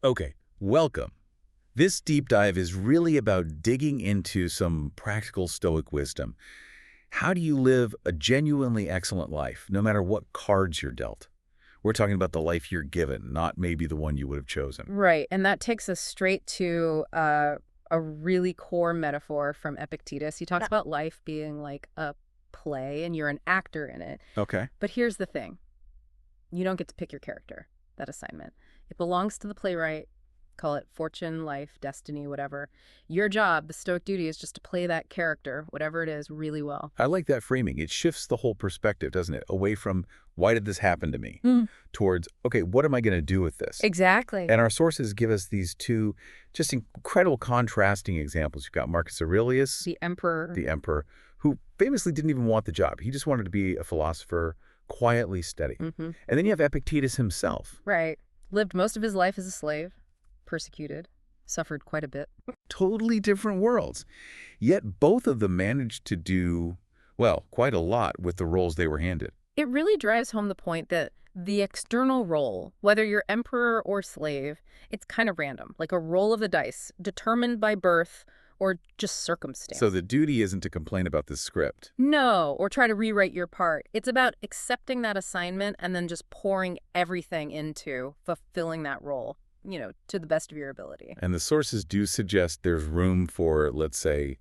Okay, welcome. This deep dive is really about digging into some practical Stoic wisdom. How do you live a genuinely excellent life, no matter what cards you're dealt? We're talking about the life you're given, not maybe the one you would have chosen. Right, and that takes us straight to a really core metaphor from Epictetus. He talks about life being like a play, and you're an actor in it. Okay. But here's the thing. You don't get to pick your character, that assignment. It belongs to the playwright. Call it fortune, life, destiny, whatever. Your job, the Stoic duty, is just to play that character, whatever it is, really well. I like that framing. It shifts the whole perspective, doesn't it? Away from, why did this happen to me? Towards, okay, what am I going to do with this? Exactly. And our sources give us these two just incredible contrasting examples. You've got Marcus Aurelius, The emperor. the emperor, who famously didn't even want the job. He just wanted to be a philosopher, quietly steady. And then you have Epictetus himself. Right. Lived most of his life as a slave, persecuted, suffered quite a bit. Totally different worlds. Yet both of them managed to do, well, quite a lot with the roles they were handed. It really drives home the point that the external role, whether you're emperor or slave, it's kind of random, like a roll of the dice, determined by birth or just circumstance. So the duty isn't to complain about the script. No, or try to rewrite your part. It's about accepting that assignment and then just pouring everything into fulfilling that role, to the best of your ability. And the sources do suggest there's room for, let's say,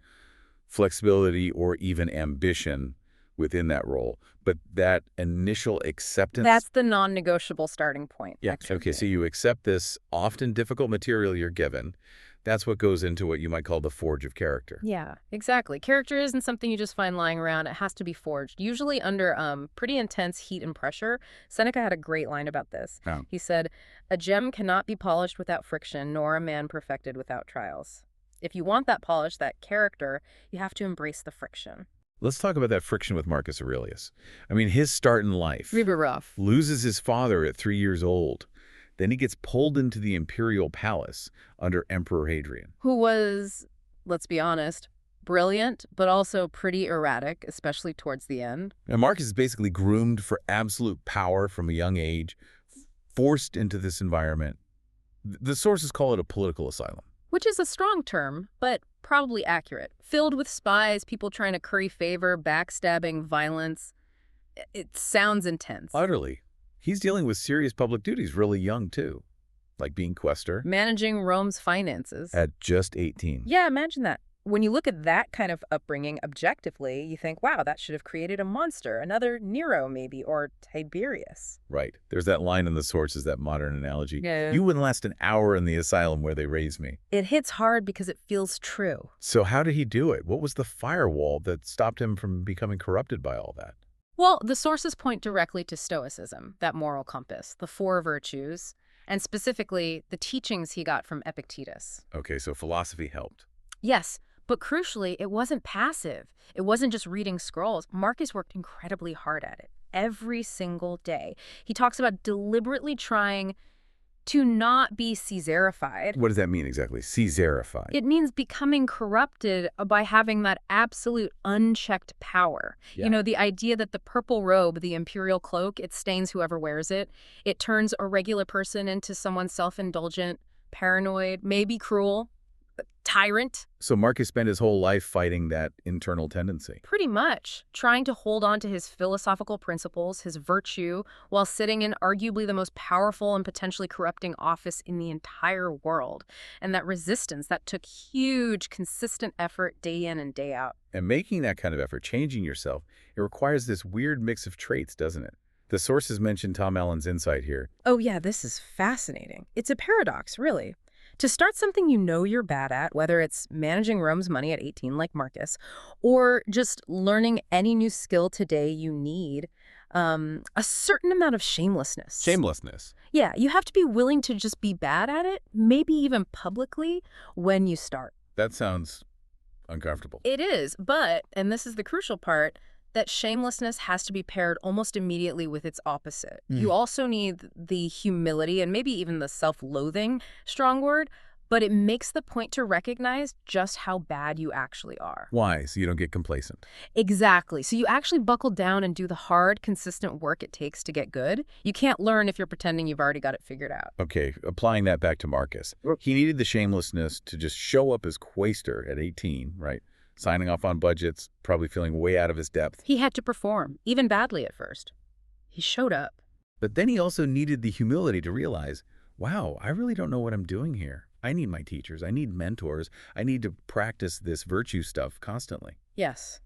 flexibility or even ambition within that role. But that initial acceptance... That's the non-negotiable starting point. Yeah, actually. okay, so you accept this often difficult material you're given. That's what goes into what you might call the forge of character. Yeah, exactly. Character isn't something you just find lying around. It has to be forged, usually under pretty intense heat and pressure. Seneca had a great line about this. Oh. He said, "A gem cannot be polished without friction, nor a man perfected without trials." If you want that polish, that character, you have to embrace the friction. Let's talk about that friction with Marcus Aurelius. I mean, his start in life. Really rough. Loses his father at 3 years old. Then he gets pulled into the imperial palace under Emperor Hadrian. Who was, let's be honest, brilliant, but also pretty erratic, especially towards the end. And Marcus is basically groomed for absolute power from a young age, forced into this environment. The sources call it a political asylum. Which is a strong term, but probably accurate. Filled with spies, people trying to curry favor, backstabbing, violence. It sounds intense. Utterly. He's dealing with serious public duties really young, too. Like being quaestor. Managing Rome's finances. At just 18. Yeah, imagine that. When you look at that kind of upbringing objectively, you think, wow, that should have created a monster. Another Nero, maybe, or Tiberius. Right. There's that line in the sources, that modern analogy. Yeah. You wouldn't last an hour in the asylum where they raised me. It hits hard because it feels true. So how did he do it? What was the firewall that stopped him from becoming corrupted by all that? Well, the sources point directly to Stoicism, that moral compass, the four virtues, and specifically the teachings he got from Epictetus. Okay, so philosophy helped. Yes, but crucially, it wasn't passive. It wasn't just reading scrolls. Marcus worked incredibly hard at it every single day. He talks about deliberately trying to not be Caesarified. What does that mean exactly? Caesarified. It means becoming corrupted by having that absolute unchecked power. Yeah. The idea that the purple robe, the imperial cloak, it stains whoever wears it. It turns a regular person into someone self-indulgent, paranoid, maybe cruel, tyrant. So Marcus spent his whole life fighting that internal tendency. Pretty much. Trying to hold on to his philosophical principles, his virtue, while sitting in arguably the most powerful and potentially corrupting office in the entire world. And that resistance, that took huge, consistent effort day in and day out. And making that kind of effort, changing yourself, it requires this weird mix of traits, doesn't it? The sources mention Tom Allen's insight here. Oh yeah, this is fascinating. It's a paradox, really. To start something you know you're bad at, whether it's managing Rome's money at 18 like Marcus, or just learning any new skill today you need, a certain amount of shamelessness. Shamelessness. Yeah, you have to be willing to just be bad at it, maybe even publicly, when you start. That sounds uncomfortable. It is, but, and this is the crucial part, that shamelessness has to be paired almost immediately with its opposite. You also need the humility and maybe even the self-loathing, strong word, but it makes the point to recognize just how bad you actually are. Why? So you don't get complacent. Exactly. So you actually buckle down and do the hard, consistent work it takes to get good. You can't learn if you're pretending you've already got it figured out. Okay, applying that back to Marcus. He needed the shamelessness to just show up as Quaestor at 18, right? Signing off on budgets, probably feeling way out of his depth. He had to perform, even badly at first. He showed up. But then he also needed the humility to realize, wow, I really don't know what I'm doing here. I need my teachers. I need mentors. I need to practice this virtue stuff constantly. Yes.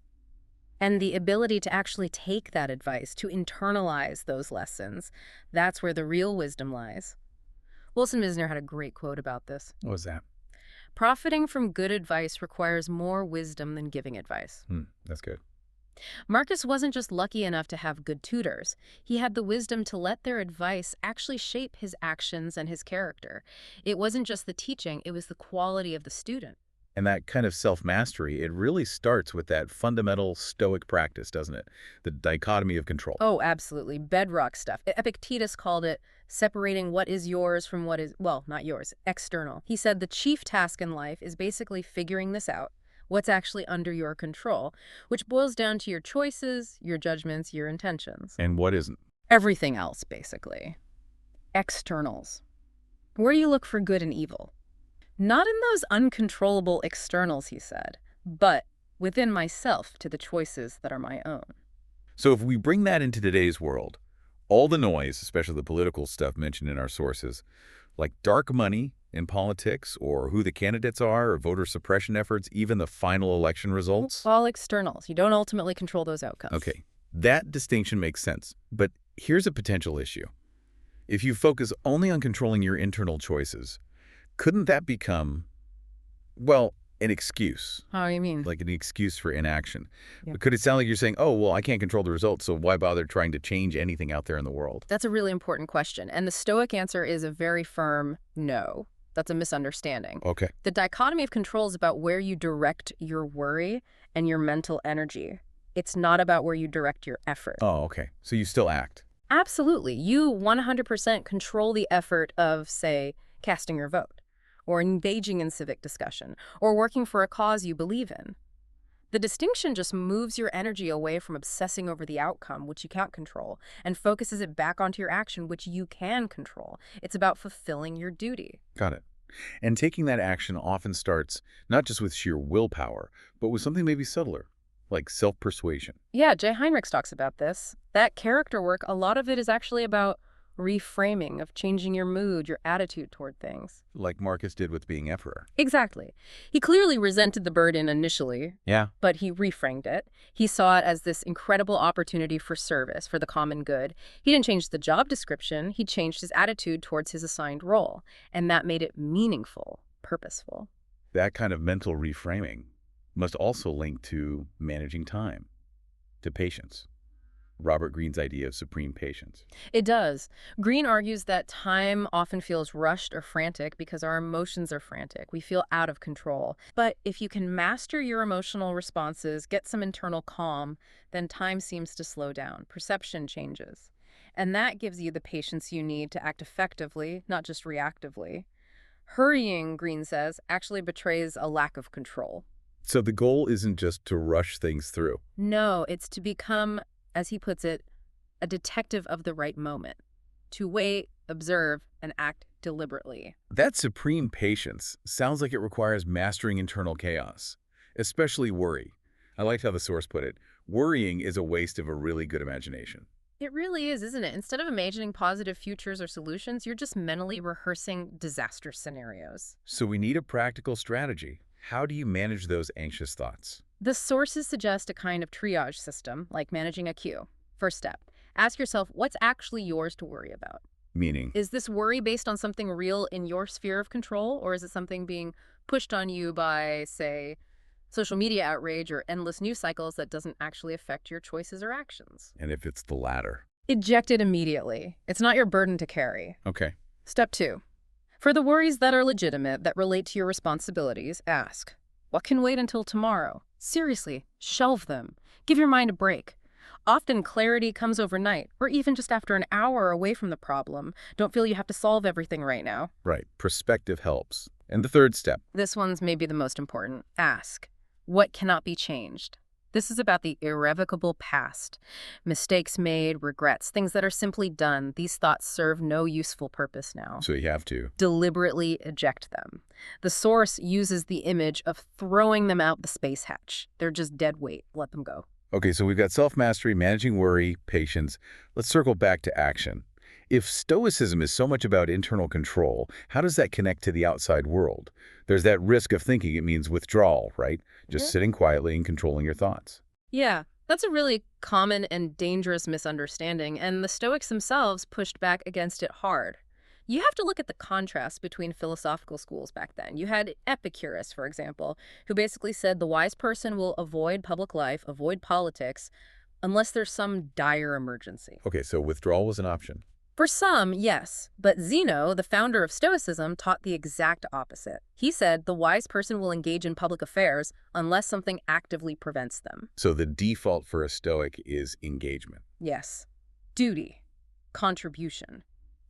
And the ability to actually take that advice, to internalize those lessons, that's where the real wisdom lies. Wilson Misner had a great quote about this. What was that? Profiting from good advice requires more wisdom than giving advice. That's good. Marcus wasn't just lucky enough to have good tutors. He had the wisdom to let their advice actually shape his actions and his character. It wasn't just the teaching, it was the quality of the student. And that kind of self-mastery, it really starts with that fundamental Stoic practice, doesn't it? The dichotomy of control. Oh, absolutely. Bedrock stuff. Epictetus called it separating what is yours from what is, well, not yours, external. He said the chief task in life is basically figuring this out, what's actually under your control, which boils down to your choices, your judgments, your intentions. And what isn't? Everything else, basically. Externals. Where do you look for good and evil? Not in those uncontrollable externals, he said, but within myself to the choices that are my own. So if we bring that into today's world, all the noise, especially the political stuff mentioned in our sources, like dark money in politics or who the candidates are or voter suppression efforts, even the final election results. All externals. You don't ultimately control those outcomes. Okay, that distinction makes sense. But here's a potential issue. If you focus only on controlling your internal choices, couldn't that become, well, an excuse? How do you mean? Like an excuse for inaction. Yeah. But could it sound like you're saying, oh, well, I can't control the results, so why bother trying to change anything out there in the world? That's a really important question. And the Stoic answer is a very firm no. That's a misunderstanding. Okay. The dichotomy of control is about where you direct your worry and your mental energy. It's not about where you direct your effort. Oh, okay. So you still act. Absolutely. You 100% control the effort of, say, casting your vote, or engaging in civic discussion, or working for a cause you believe in. The distinction just moves your energy away from obsessing over the outcome, which you can't control, and focuses it back onto your action, which you can control. It's about fulfilling your duty. Got it. And taking that action often starts not just with sheer willpower, but with something maybe subtler, like self-persuasion. Yeah, Jay Heinrichs talks about this. That character work, a lot of it is actually about reframing, of changing your mood, your attitude toward things. Like Marcus did with being emperor. Exactly. He clearly resented the burden initially, Yeah. but he reframed it. He saw it as this incredible opportunity for service, for the common good. He didn't change the job description, he changed his attitude towards his assigned role, and that made it meaningful, purposeful. That kind of mental reframing must also link to managing time, to patience. Robert Greene's idea of supreme patience. It does. Greene argues that time often feels rushed or frantic because our emotions are frantic. We feel out of control. But if you can master your emotional responses, get some internal calm, then time seems to slow down. Perception changes. And that gives you the patience you need to act effectively, not just reactively. Hurrying, Greene says, actually betrays a lack of control. So the goal isn't just to rush things through. No, it's to become, as he puts it, a detective of the right moment, to wait, observe, and act deliberately. That supreme patience sounds like it requires mastering internal chaos, especially worry. I liked how the source put it. Worrying is a waste of a really good imagination. It really is, isn't it? Instead of imagining positive futures or solutions, you're just mentally rehearsing disaster scenarios. So we need a practical strategy. How do you manage those anxious thoughts? The sources suggest a kind of triage system, like managing a queue. First step, ask yourself what's actually yours to worry about. Meaning? Is this worry based on something real in your sphere of control, or is it something being pushed on you by, say, social media outrage or endless news cycles that doesn't actually affect your choices or actions? And if it's the latter? Eject it immediately. It's not your burden to carry. Okay. Step 2. For the worries that are legitimate, that relate to your responsibilities, ask, what can wait until tomorrow? Seriously, shelve them. Give your mind a break. Often clarity comes overnight, or even just after an hour away from the problem. Don't feel you have to solve everything right now. Right. Perspective helps. And the third step. This one's maybe the most important. Ask, what cannot be changed? This is about the irrevocable past. Mistakes made, regrets, things that are simply done. These thoughts serve no useful purpose now. So you have to. Deliberately eject them. The Source uses the image of throwing them out the space hatch. They're just dead weight. Let them go. Okay, so we've got self-mastery, managing worry, patience. Let's circle back to action. If Stoicism is so much about internal control, how does that connect to the outside world? There's that risk of thinking it means withdrawal, right? Just sitting quietly and controlling your thoughts. Yeah, that's a really common and dangerous misunderstanding, and the Stoics themselves pushed back against it hard. You have to look at the contrast between philosophical schools back then. You had Epicurus, for example, who basically said the wise person will avoid public life, avoid politics, unless there's some dire emergency. Okay, so withdrawal was an option. For some, yes, but Zeno, the founder of Stoicism, taught the exact opposite. He said the wise person will engage in public affairs unless something actively prevents them. So the default for a Stoic is engagement. Yes. Duty. Contribution.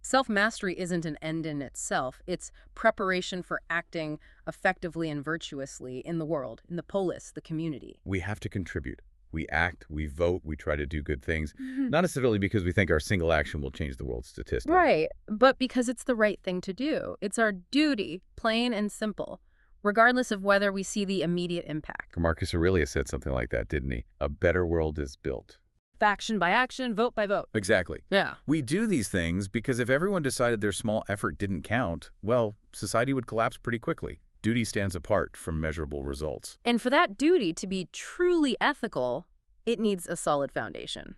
Self-mastery isn't an end in itself. It's preparation for acting effectively and virtuously in the world, in the polis, the community. We have to contribute. We act, we vote, we try to do good things, not necessarily because we think our single action will change the world statistically. Right, but because it's the right thing to do. It's our duty, plain and simple, regardless of whether we see the immediate impact. Marcus Aurelius said something like that, didn't he? A better world is built. Action by action, vote by vote. Exactly. Yeah. We do these things because if everyone decided their small effort didn't count, well, society would collapse pretty quickly. Duty stands apart from measurable results. And for that duty to be truly ethical, it needs a solid foundation.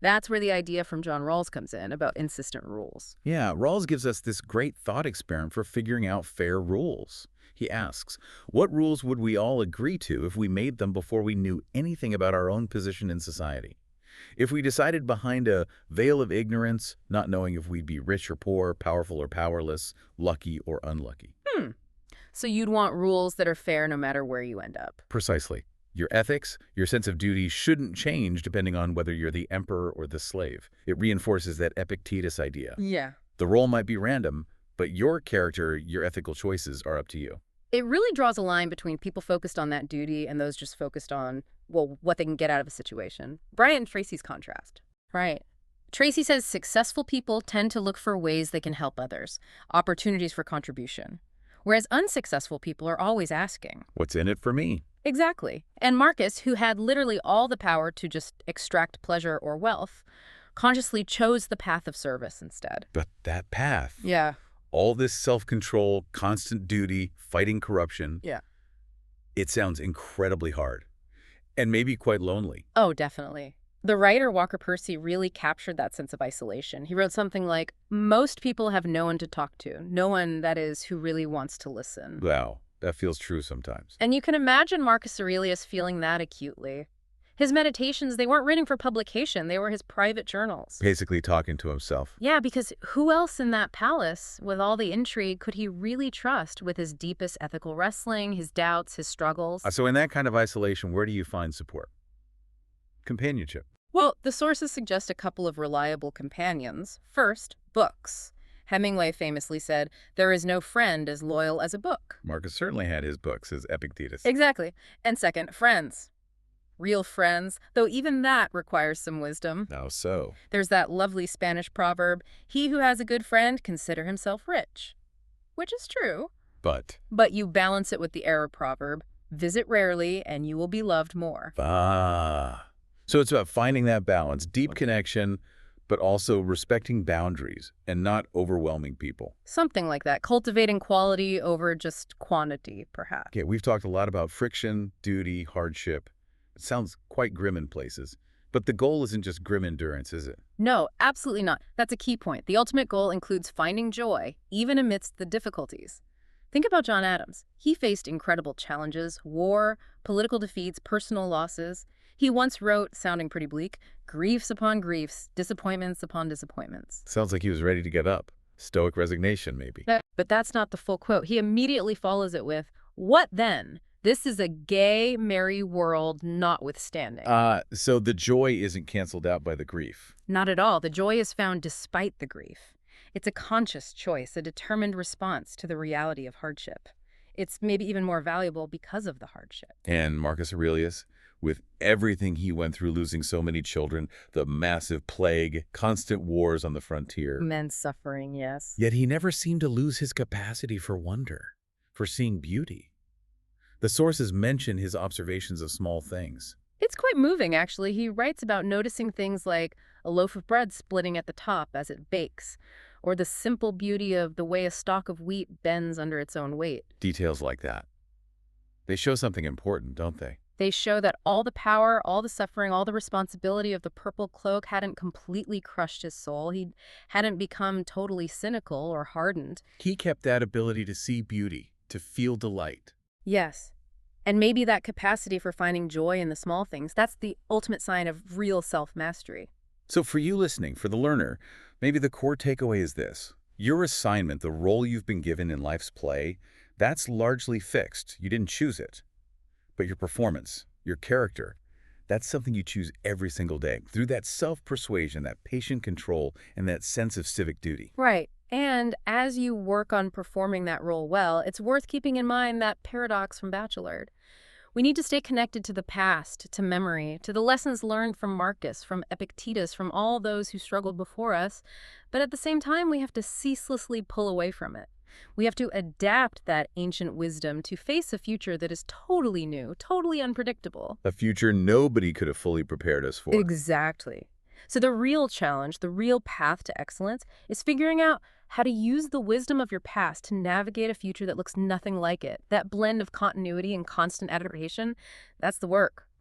That's where the idea from John Rawls comes in about insistent rules. Yeah, Rawls gives us this great thought experiment for figuring out fair rules. He asks, what rules would we all agree to if we made them before we knew anything about our own position in society? If we decided behind a veil of ignorance, not knowing if we'd be rich or poor, powerful or powerless, lucky or unlucky. So you'd want rules that are fair no matter where you end up. Precisely. Your ethics, your sense of duty shouldn't change depending on whether you're the emperor or the slave. It reinforces that Epictetus idea. Yeah. The role might be random, but your character, your ethical choices are up to you. It really draws a line between people focused on that duty and those just focused on, well, what they can get out of a situation. Brian Tracy's contrast. Right. Tracy says successful people tend to look for ways they can help others, opportunities for contribution. Whereas unsuccessful people are always asking, what's in it for me? Exactly. And Marcus, who had literally all the power to just extract pleasure or wealth, consciously chose the path of service instead. But that path, Yeah. all this self-control, constant duty, fighting corruption, Yeah. it sounds incredibly hard and maybe quite lonely. Oh, definitely. The writer Walker Percy really captured that sense of isolation. He wrote something like, most people have no one to talk to, no one, that is, who really wants to listen. Wow, that feels true sometimes. And you can imagine Marcus Aurelius feeling that acutely. His meditations, they weren't written for publication, they were his private journals. Basically talking to himself. Yeah, because who else in that palace, with all the intrigue, could he really trust with his deepest ethical wrestling, his doubts, his struggles? So in that kind of isolation, where do you find support? Companionship. Well, the sources suggest a couple of reliable companions. First, books. Hemingway famously said, there is no friend as loyal as a book. Marcus certainly had his books, as Epictetus. Exactly. And second, friends. Real friends, though even that requires some wisdom. How so? There's that lovely Spanish proverb, he who has a good friend consider himself rich. Which is true. But you balance it with the Arab proverb, visit rarely and you will be loved more. So it's about finding that balance, deep connection, but also respecting boundaries and not overwhelming people. Something like that, cultivating quality over just quantity, perhaps. Okay, we've talked a lot about friction, duty, hardship. It sounds quite grim in places. But the goal isn't just grim endurance, is it? No, absolutely not. That's a key point. The ultimate goal includes finding joy, even amidst the difficulties. Think about John Adams. He faced incredible challenges, war, political defeats, personal losses. He once wrote, sounding pretty bleak, griefs upon griefs, disappointments upon disappointments. Sounds like he was ready to get up. Stoic resignation, maybe. But that's not the full quote. He immediately follows it with, what then? This is a gay, merry world notwithstanding. So the joy isn't canceled out by the grief. Not at all. The joy is found despite the grief. It's a conscious choice, a determined response to the reality of hardship. It's maybe even more valuable because of the hardship. And Marcus Aurelius, with everything he went through losing so many children, the massive plague, constant wars on the frontier, Immense suffering, yes. yet he never seemed to lose his capacity for wonder, for seeing beauty. The sources mention his observations of small things. It's quite moving, actually. He writes about noticing things like a loaf of bread splitting at the top as it bakes, or the simple beauty of the way a stalk of wheat bends under its own weight. Details like that. They show something important, don't they? They show that all the power, all the suffering, all the responsibility of the purple cloak hadn't completely crushed his soul. He hadn't become totally cynical or hardened. He kept that ability to see beauty, to feel delight. Yes. And maybe that capacity for finding joy in the small things, that's the ultimate sign of real self-mastery. So for you listening, for the learner, maybe the core takeaway is this. Your assignment, the role you've been given in life's play, that's largely fixed. You didn't choose it. But your performance, your character, that's something you choose every single day through that self-persuasion, that patient control, and that sense of civic duty. Right. And as you work on performing that role well, it's worth keeping in mind that paradox from Bachelard. We need to stay connected to the past, to memory, to the lessons learned from Marcus, from Epictetus, from all those who struggled before us. But at the same time, we have to ceaselessly pull away from it. We have to adapt that ancient wisdom to face a future that is totally new, totally unpredictable. A future nobody could have fully prepared us for. Exactly. So the real challenge, the real path to excellence, is figuring out how to use the wisdom of your past to navigate a future that looks nothing like it. That blend of continuity and constant adaptation, that's the work.